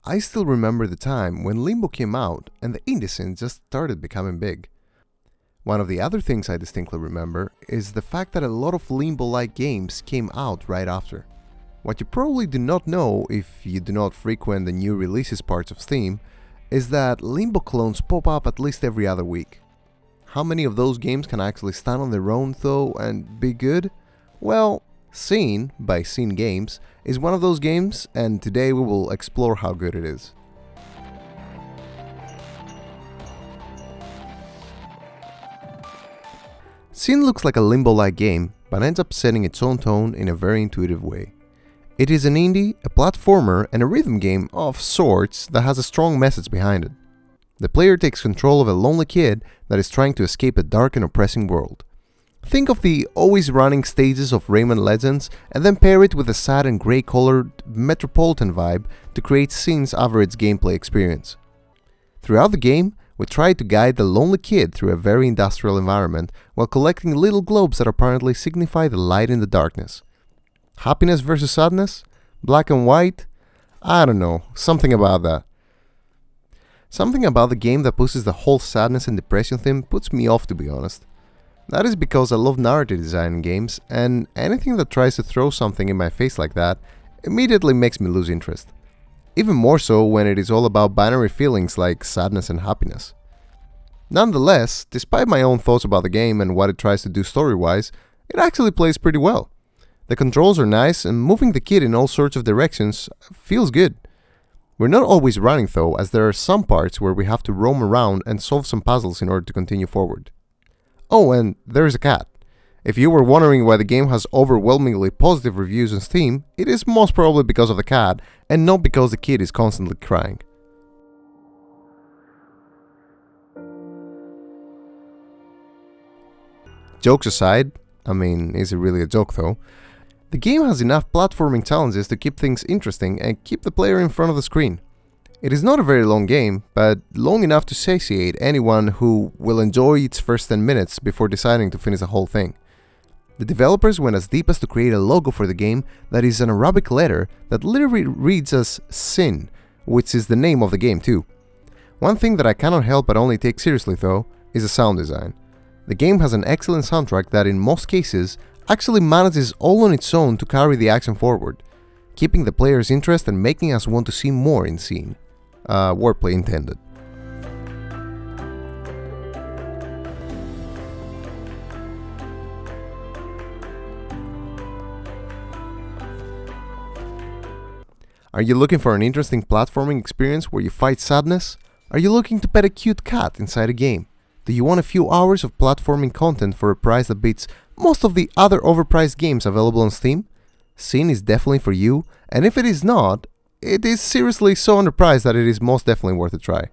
I still remember the time when Limbo came out and the indie scene just started becoming big. One of the other things I distinctly remember is the fact that a lot of Limbo-like games came out right after. What you probably do not know if you do not frequent the new releases parts of Steam is that Limbo clones pop up at least every other week. How many of those games can actually stand on their own though and be good? Well, Scene, by Scene Games, is one of those games, and today we will explore how good it is. Scene looks like a Limbo-like game, but ends up setting its own tone in a very intuitive way. It is an indie, a platformer, and a rhythm game of sorts that has a strong message behind it. The player takes control of a lonely kid that is trying to escape a dark and oppressing world. Think of the always running stages of Rayman Legends and then pair it with a sad and grey colored metropolitan vibe to create Scene's average gameplay experience. Throughout the game, we try to guide the lonely kid through a very industrial environment while collecting little globes that apparently signify the light in the darkness. Happiness versus sadness? Black and white? I don't know, something about that. Something about the game that pushes the whole sadness and depression theme puts me off, to be honest. That is because I love narrative design in games, and anything that tries to throw something in my face like that immediately makes me lose interest. Even more so when it is all about binary feelings like sadness and happiness. Nonetheless, despite my own thoughts about the game and what it tries to do story-wise, it actually plays pretty well. The controls are nice, and moving the kid in all sorts of directions feels good. We're not always running though, as there are some parts where we have to roam around and solve some puzzles in order to continue forward. Oh, and there's a cat. If you were wondering why the game has overwhelmingly positive reviews on Steam, it is most probably because of the cat, and not because the kid is constantly crying. Jokes aside, is it really a joke though? The game has enough platforming challenges to keep things interesting and keep the player in front of the screen. It is not a very long game, but long enough to satiate anyone who will enjoy its first 10 minutes before deciding to finish the whole thing. The developers went as deep as to create a logo for the game that is an Arabic letter that literally reads as Sin, which is the name of the game too. One thing that I cannot help but only take seriously though is the sound design. The game has an excellent soundtrack that in most cases actually manages all on its own to carry the action forward, keeping the player's interest and making us want to see more in Scene. Wordplay intended. Are you looking for an interesting platforming experience where you fight sadness? Are you looking to pet a cute cat inside a game? Do you want a few hours of platforming content for a price that beats most of the other overpriced games available on Steam? Scene is definitely for you, and if it is not, it is seriously so underpriced that it is most definitely worth a try.